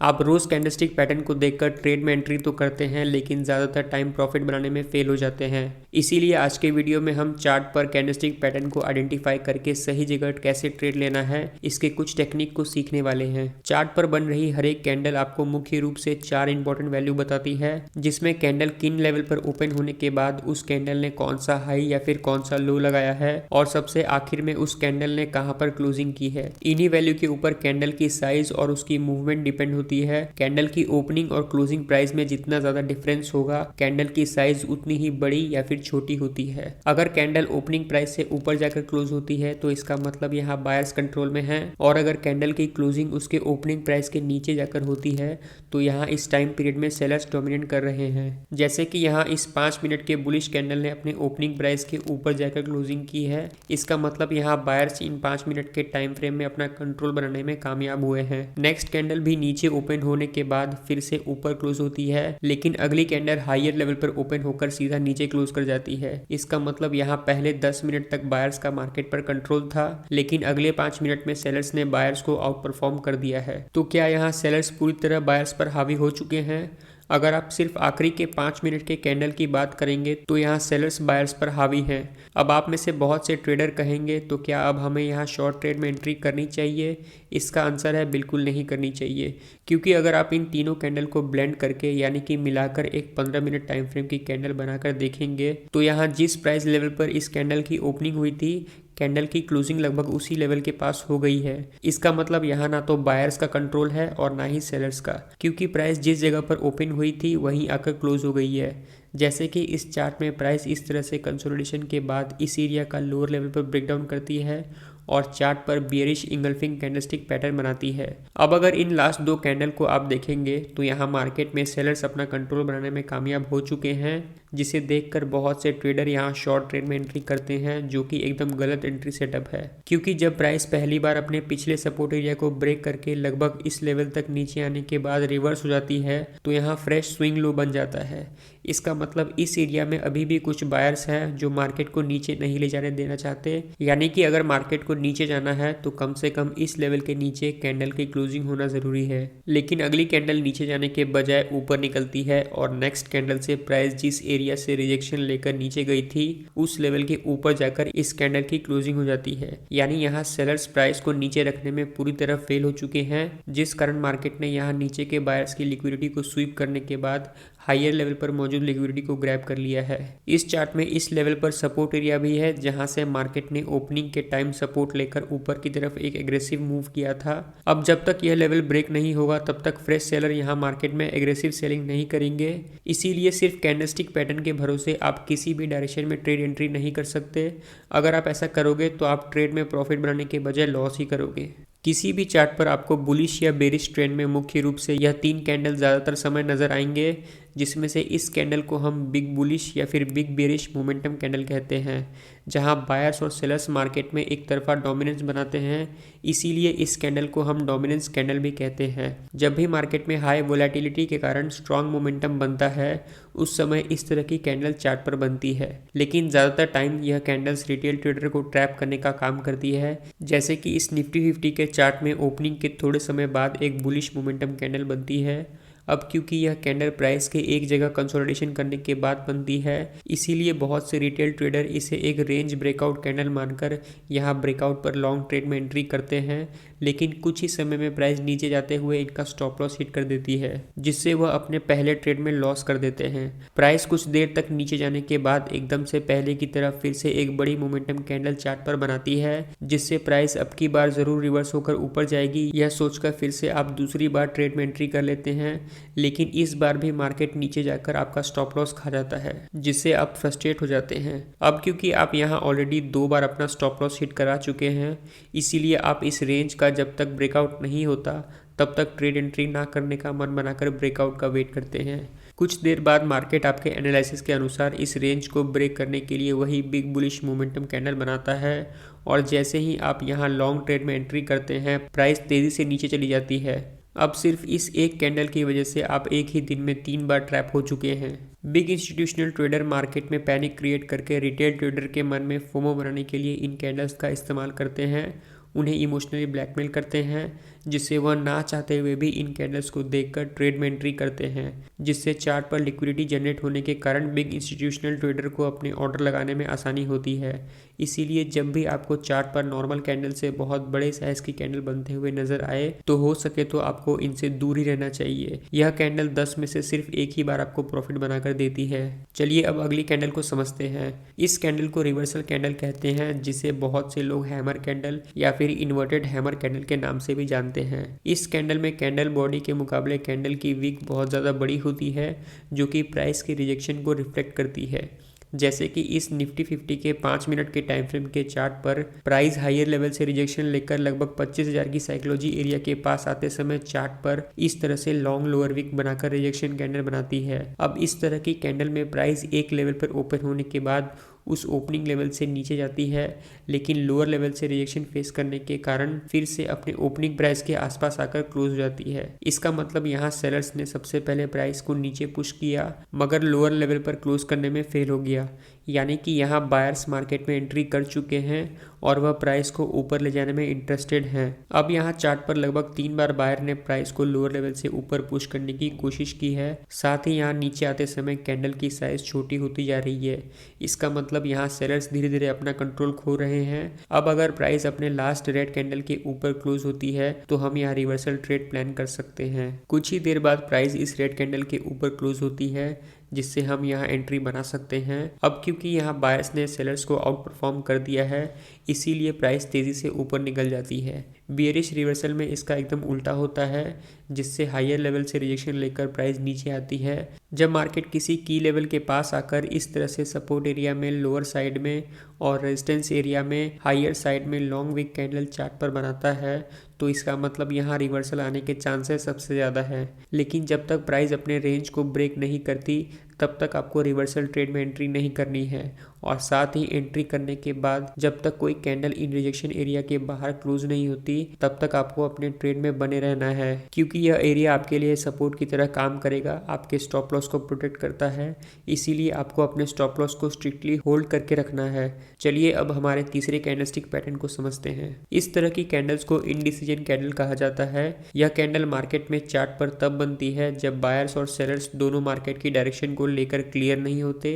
आप रोज candlestick pattern को देखकर ट्रेड में एंट्री तो करते हैं, लेकिन ज़्यादातर टाइम प्रॉफिट बनाने में फेल हो जाते हैं। इसीलिए आज के वीडियो में हम चार्ट पर कैंडलस्टिक पैटर्न को आइडेंटिफाई करके सही जगह कैसे ट्रेड लेना है, इसके कुछ टेक्निक को सीखने वाले हैं। चार्ट पर बन रही हर एक कैंडल आपको मुख्य रूप से 4 इंपॉर्टेंट वैल्यू बताती है, जिसमें कैंडल किन लेवल पर ओपन होने के बाद उस कैंडल ने कौन सा हाई या फिर कौन सा लो लगाया है, और सबसे आखिर में उस कैंडल ने कहां पर क्लोजिंग की है। इन्हीं वैल्यू के ऊपर कैंडल की साइज और उसकी मूवमेंट डिपेंड होती है। कैंडल की ओपनिंग और क्लोजिंग प्राइस में जितना ज्यादा डिफरेंस होगा, कैंडल की साइज उतनी ही बड़ी या फिर छोटी होती है। अगर कैंडल ओपनिंग प्राइस से ऊपर जाकर क्लोज होती है तो इसका मतलब यहाँ बायर्स कंट्रोल में है, और अगर कैंडल की क्लोजिंग उसके ओपनिंग प्राइस के नीचे जाकर होती है तो यहाँ इस टाइम पीरियड में सेलर्स डोमिनेट कर रहे हैं। जैसे कि यहाँ इस 5 मिनट के बुलिश कैंडल ने अपने ओपनिंग प्राइस के ऊपर जाकर क्लोजिंग की है। इसका मतलब यहाँ बायर्स इन 5 मिनट के टाइम फ्रेम में अपना कंट्रोल बनाने में कामयाब हुए हैं। नेक्स्ट कैंडल भी नीचे ओपन होने के बाद फिर से ऊपर क्लोज होती है, लेकिन अगली कैंडल हायर लेवल पर ओपन होकर सीधा नीचे क्लोज कर जाती है। इसका मतलब यहाँ पहले 10 मिनट तक बायर्स का मार्केट पर कंट्रोल था, लेकिन अगले 5 मिनट में सेलर्स ने बायर्स को आउट परफॉर्म कर दिया है। तो क्या यहाँ सेलर्स पूरी तरह बायर्स पर हावी हो चुके हैं? अगर आप सिर्फ आखिरी के 5 मिनट के कैंडल की बात करेंगे तो यहाँ सेलर्स बायर्स पर हावी हैं। अब आप में से बहुत से ट्रेडर कहेंगे तो क्या अब हमें यहाँ शॉर्ट ट्रेड में एंट्री करनी चाहिए? इसका आंसर है बिल्कुल नहीं करनी चाहिए, क्योंकि अगर आप इन तीनों कैंडल को ब्लेंड करके यानी कि मिलाकर एक 15 मिनट टाइम फ्रेम की कैंडल बनाकर देखेंगे तो यहाँ जिस प्राइस लेवल पर इस कैंडल की ओपनिंग हुई थी, कैंडल की क्लोजिंग लगभग उसी लेवल के पास हो गई है। इसका मतलब यहाँ ना तो बायर्स का कंट्रोल है और ना ही सेलर्स का, क्योंकि प्राइस जिस जगह पर ओपन हुई थी वहीं आकर क्लोज हो गई है। जैसे कि इस चार्ट में प्राइस इस तरह से कंसोलिडेशन के बाद इस एरिया का लोअर लेवल पर ब्रेकडाउन करती है और चार्ट पर बियरिश इंगल्फिंग कैंडलस्टिक पैटर्न बनाती है। अब अगर इन लास्ट 2 कैंडल को आप देखेंगे तो यहाँ मार्केट में सेलर्स अपना कंट्रोल बनाने में कामयाब हो चुके हैं, जिसे देखकर बहुत से ट्रेडर यहाँ शॉर्ट ट्रेड में एंट्री करते हैं, जो कि एकदम गलत एंट्री सेटअप है। क्योंकि जब प्राइस पहली बार अपने पिछले सपोर्ट एरिया को ब्रेक करके लगभग इस लेवल तक नीचे आने के बाद रिवर्स हो जाती है तो यहाँ फ्रेश स्विंग लो बन जाता है। इसका मतलब इस एरिया में अभी भी कुछ बायर्स हैं जो मार्केट को नीचे नहीं ले जाने देना चाहते, यानी कि अगर मार्केट को नीचे जाना है तो कम से कम इस लेवल के नीचे कैंडल की क्लोजिंग होना जरूरी है। लेकिन अगली कैंडल नीचे जाने के बजाय ऊपर निकलती है और नेक्स्ट कैंडल से प्राइस जिस एरिया से रिजेक्शन लेकर नीचे गई थी उस लेवल के ऊपर जाकर इस कैंडल की क्लोजिंग हो जाती है। यानी यहाँ सेलर्स प्राइस को नीचे रखने में पूरी तरह फेल हो चुके हैं, जिस कारण मार्केट ने यहाँ नीचे के बायर्स की लिक्विडिटी को स्वीप करने के बाद हायर लेवल पर मौजूद लिक्विडिटी को ग्रैब कर लिया है। इस चार्ट में इस लेवल पर सपोर्ट एरिया भी है, जहां से मार्केट ने ओपनिंग के टाइम सपोर्ट लेकर ऊपर की तरफ एक एग्रेसिव मूव किया था। अब जब तक यह लेवल ब्रेक नहीं होगा तब तक फ्रेश सेलर यहां मार्केट में एग्रेसिव सेलिंग नहीं करेंगे। इसीलिए सिर्फ कैंडलस्टिक पैटर्न के भरोसे आप किसी भी डायरेक्शन में ट्रेड एंट्री नहीं कर सकते। अगर आप ऐसा करोगे तो आप ट्रेड में प्रॉफिट बनाने के बजाय लॉस ही करोगे। किसी भी चार्ट पर आपको बुलिश या बेरिश ट्रेंड में मुख्य रूप से यह 3 कैंडल ज़्यादातर समय नजर आएंगे, जिसमें से इस कैंडल को हम बिग बुलिश या फिर बिग बेरिश मोमेंटम कैंडल कहते हैं, जहां बायर्स और सेलर्स मार्केट में एक तरफा डोमिनेंस बनाते हैं। इसीलिए इस कैंडल को हम डोमिनेंस कैंडल भी कहते हैं। जब भी मार्केट में हाई वोलेटिलिटी के कारण स्ट्रॉन्ग मोमेंटम बनता है उस समय इस तरह की कैंडल चार्ट पर बनती है, लेकिन ज़्यादातर टाइम यह कैंडल्स रिटेल ट्रेडर को ट्रैप करने का काम करती है। जैसे कि इस निफ्टी 50 के चार्ट में ओपनिंग के थोड़े समय बाद एक बुलिश मोमेंटम कैंडल बनती है। अब क्योंकि यह कैंडल प्राइस के एक जगह कंसोलिडेशन करने के बाद बनती है, इसीलिए बहुत से रिटेल ट्रेडर इसे एक रेंज ब्रेकआउट कैंडल मानकर यहाँ ब्रेकआउट पर लॉन्ग ट्रेड में एंट्री करते हैं, लेकिन कुछ ही समय में प्राइस नीचे जाते हुए इनका स्टॉप लॉस हिट कर देती है, जिससे वह अपने पहले ट्रेड में लॉस कर देते हैं। प्राइस कुछ देर तक नीचे जाने के बाद एकदम से पहले की तरफ फिर से एक बड़ी मोमेंटम कैंडल चार्ट पर बनाती है, जिससे प्राइस अब की बार जरूर रिवर्स होकर ऊपर जाएगी यह सोचकर फिर से आप दूसरी बार ट्रेड में एंट्री कर लेते हैं। लेकिन इस बार भी मार्केट नीचे जाकर आपका स्टॉप लॉस खा जाता है, जिससे आप फ्रस्ट्रेट हो जाते हैं। अब क्योंकि आप यहाँ ऑलरेडी 2 बार अपना स्टॉप लॉस हिट करा चुके हैं, इसीलिए आप इस रेंज का जब तक ब्रेकआउट नहीं होता तब तक ट्रेड एंट्री ना करने का मन बनाकर ब्रेकआउट का वेट करते हैं। कुछ देर बाद मार्केट आपके एनालिसिस के अनुसार इस रेंज को ब्रेक करने के लिए वही बिग बुलिश मोमेंटम कैंडल बनाता है, और जैसे ही आप यहाँ लॉन्ग ट्रेड में एंट्री करते हैं प्राइस तेजी से नीचे चली जाती है। अब सिर्फ इस एक कैंडल की वजह से आप एक ही दिन में 3 बार ट्रैप हो चुके हैं। बिग इंस्टीट्यूशनल ट्रेडर मार्केट में पैनिक क्रिएट करके रिटेल ट्रेडर के मन में फोमो बनाने के लिए इन कैंडल्स का इस्तेमाल करते हैं, उन्हें इमोशनली ब्लैकमेल करते हैं, जिससे वह ना चाहते हुए भी इन कैंडल्स को देखकर ट्रेड में एंट्री करते हैं, जिससे चार्ट पर लिक्विडिटी जनरेट होने के कारण बिग इंस्टीट्यूशनल ट्रेडर को अपने ऑर्डर लगाने में आसानी होती है। इसीलिए जब भी आपको चार्ट पर नॉर्मल कैंडल से बहुत बड़े साइज की कैंडल बनते हुए नजर आए तो हो सके तो आपको इनसे दूर ही रहना चाहिए। यह कैंडल 10 में से सिर्फ एक ही बार आपको प्रॉफिट बनाकर देती है। चलिए अब अगली कैंडल को समझते हैं। इस कैंडल को रिवर्सल कैंडल कहते हैं, जिसे बहुत से लोग हैमर कैंडल या फिर इन्वर्टेड हैमर कैंडल के नाम से भी जानते हैं। इस कैंडल में कैंडल बॉडी के मुकाबले कैंडल की विक बहुत ज़्यादा बड़ी होती है, जो कि प्राइस की रिजेक्शन को रिफ्लेक्ट करती है। जैसे कि इस निफ्टी 50 के 5 मिनट के टाइम फ्रेम के चार्ट पर प्राइस हायर लेवल से रिजेक्शन लेकर लगभग 25,000 की साइकोलॉजी एरिया के पास आते समय चार्ट पर इस तरह से लॉन्ग लोअर विक बनाकर रिजेक्शन कैंडल बनाती है। अब इस तरह की कैंडल में प्राइस एक लेवल पर ओपन होने के बाद उस ओपनिंग लेवल से नीचे जाती है, लेकिन लोअर लेवल से रिजेक्शन फेस करने के कारण फिर से अपने ओपनिंग प्राइस के आसपास आकर क्लोज हो जाती है। इसका मतलब यहाँ सेलर्स ने सबसे पहले प्राइस को नीचे पुश किया मगर लोअर लेवल पर क्लोज करने में फेल हो गया, यानी कि यहाँ बायर्स मार्केट में एंट्री कर चुके हैं और वह प्राइस को ऊपर ले जाने में इंटरेस्टेड हैं। अब यहाँ चार्ट पर लगभग 3 बार बायर ने प्राइस को लोअर लेवल से ऊपर पुश करने की कोशिश की है। साथ ही यहाँ नीचे आते समय कैंडल की साइज छोटी होती जा रही है। इसका मतलब यहाँ सेलर्स धीरे धीरे अपना कंट्रोल खो रहे हैं। अब अगर प्राइस अपने लास्ट रेड कैंडल के ऊपर क्लोज होती है तो हम यहाँ रिवर्सल ट्रेड प्लान कर सकते हैं। कुछ ही देर बाद प्राइस इस रेड कैंडल के ऊपर क्लोज होती है, जिससे हम यहाँ एंट्री बना सकते हैं। अब क्योंकि यहाँ बायर्स ने सेलर्स को आउट परफॉर्म कर दिया है, इसीलिए प्राइस तेज़ी से ऊपर निकल जाती है। बियरिश रिवर्सल में इसका एकदम उल्टा होता है, जिससे हायर लेवल से रिजेक्शन लेकर प्राइस नीचे आती है। जब मार्केट किसी की लेवल के पास आकर इस तरह से सपोर्ट एरिया में लोअर साइड में और रेजिस्टेंस एरिया में हायर साइड में लॉन्ग विक कैंडल चार्ट पर बनाता है तो इसका मतलब यहाँ रिवर्सल आने के चांसेस सबसे ज़्यादा है। लेकिन जब तक प्राइस अपने रेंज को ब्रेक नहीं करती तब तक आपको रिवर्सल ट्रेड में एंट्री नहीं करनी है, और साथ ही एंट्री करने के बाद जब तक कोई कैंडल इन रिजेक्शन एरिया के बाहर क्लोज नहीं होती तब तक आपको अपने ट्रेड में बने रहना है, क्योंकि यह एरिया आपके लिए सपोर्ट की तरह काम करेगा, आपके स्टॉप लॉस को प्रोटेक्ट करता है। इसीलिए आपको अपने स्टॉप लॉस को स्ट्रिक्टली होल्ड करके रखना है। चलिए अब हमारे तीसरे कैंडलस्टिक पैटर्न को समझते हैं। इस तरह की कैंडल्स को इनडिसीजन कैंडल कहा जाता है। यह कैंडल मार्केट में चार्ट पर तब बनती है जब बायर्स और सेलर्स दोनों मार्केट की डायरेक्शन को लेकर क्लियर नहीं होते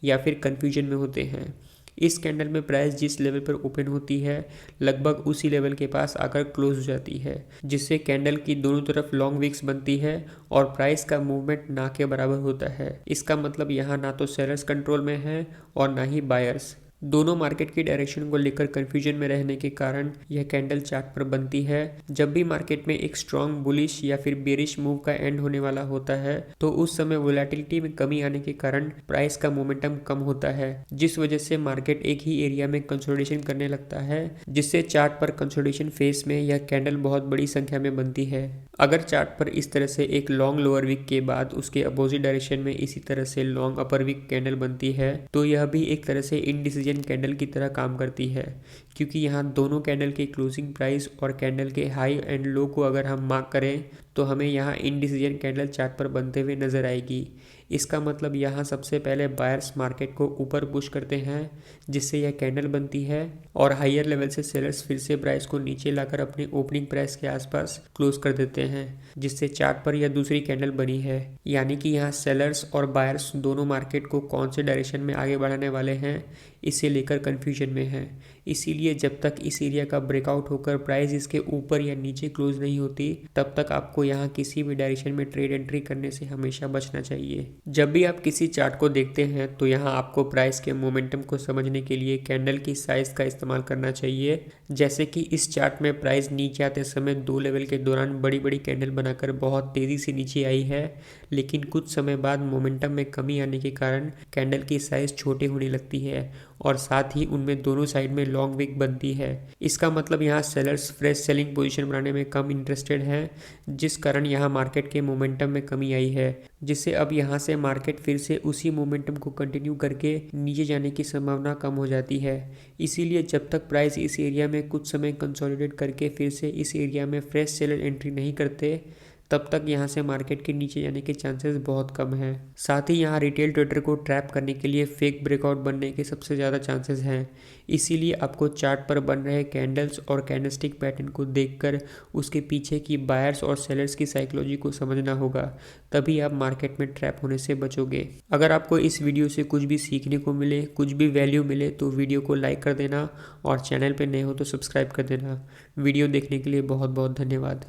या फिर कंफ्यूजन में होते हैं। इस कैंडल में प्राइस जिस लेवल पर ओपन होती है लगभग उसी लेवल के पास आकर क्लोज हो जाती है, जिससे कैंडल की दोनों तरफ लॉन्ग विक्स बनती है और प्राइस का मूवमेंट ना के बराबर होता है। इसका मतलब यहाँ ना तो सेलर्स कंट्रोल में है और ना ही बायर्स। दोनों मार्केट की डायरेक्शन को लेकर कंफ्यूजन में रहने के कारण यह कैंडल चार्ट पर बनती है। जब भी मार्केट में एक स्ट्रॉन्ग बुलिश या फिर बेरिश मूव का एंड होने वाला होता है तो उस समय वोलेटिलिटी में कमी आने के कारण प्राइस का मोमेंटम कम होता है, जिस वजह से मार्केट एक ही एरिया में कंसोलिडेशन करने लगता है, जिससे चार्ट पर कंसोलिडेशन फेस में यह कैंडल बहुत बड़ी संख्या में बनती है। अगर चार्ट पर इस तरह से एक लॉन्ग लोअर विक के बाद उसके अपोजिट डायरेक्शन में इसी तरह से लॉन्ग अपर विक कैंडल बनती है तो यह भी एक तरह से इनडिसीजन कैंडल की तरह काम करती है, क्योंकि यहाँ दोनों कैंडल के क्लोजिंग प्राइस और कैंडल के हाई एंड लो को अगर हम मार्क करें तो हमें यहाँ इनडिसीजन कैंडल चार्ट पर बनते हुए नजर आएगी। इसका मतलब यहाँ सबसे पहले बायर्स मार्केट को ऊपर पुश करते हैं, जिससे यह कैंडल बनती है और हायर लेवल से सेलर्स फिर से प्राइस को नीचे लाकर अपने ओपनिंग प्राइस के आसपास क्लोज कर देते हैं, जिससे चार्ट पर यह दूसरी कैंडल बनी है। यानी कि यहाँ सेलर्स और बायर्स दोनों मार्केट को कौन से डायरेक्शन में आगे बढ़ाने वाले हैं इसे लेकर कंफ्यूजन में है। इसीलिए जब तक इस एरिया का ब्रेकआउट होकर प्राइस इसके ऊपर या नीचे क्लोज नहीं होती तब तक आपको यहाँ किसी भी डायरेक्शन में ट्रेड एंट्री करने से हमेशा बचना चाहिए। जब भी आप किसी चार्ट को देखते हैं तो यहाँ आपको प्राइस के मोमेंटम को समझने के लिए कैंडल की साइज का इस्तेमाल करना चाहिए। जैसे कि इस चार्ट में प्राइस नीचे आते समय 2 लेवल के दौरान बड़ी बड़ी कैंडल बनाकर बहुत तेज़ी से नीचे आई है, लेकिन कुछ समय बाद मोमेंटम में कमी आने के कारण कैंडल की साइज छोटी होने लगती है और साथ ही उनमें दोनों साइड में लॉन्ग विक बनती है। इसका मतलब यहाँ सेलर्स फ्रेश सेलिंग पोजीशन बनाने में कम इंटरेस्टेड हैं, जिस कारण यहाँ मार्केट के मोमेंटम में कमी आई है, जिससे अब यहाँ से मार्केट फिर से उसी मोमेंटम को कंटिन्यू करके नीचे जाने की संभावना कम हो जाती है। इसीलिए जब तक प्राइस इस एरिया में कुछ समय कंसोलिडेट करके फिर से इस एरिया में फ्रेश सेलर एंट्री नहीं करते तब तक यहाँ से मार्केट के नीचे जाने के चांसेस बहुत कम हैं। साथ ही यहाँ रिटेल ट्रेडर को ट्रैप करने के लिए फेक ब्रेकआउट बनने के सबसे ज़्यादा चांसेस हैं। इसीलिए आपको चार्ट पर बन रहे कैंडल्स और कैंडलस्टिक पैटर्न को देखकर उसके पीछे की बायर्स और सेलर्स की साइकोलॉजी को समझना होगा, तभी आप मार्केट में ट्रैप होने से बचोगे। अगर आपको इस वीडियो से कुछ भी सीखने को मिले, कुछ भी वैल्यू मिले तो वीडियो को लाइक कर देना और चैनल पर नए हो तो सब्सक्राइब कर देना। वीडियो देखने के लिए बहुत बहुत धन्यवाद।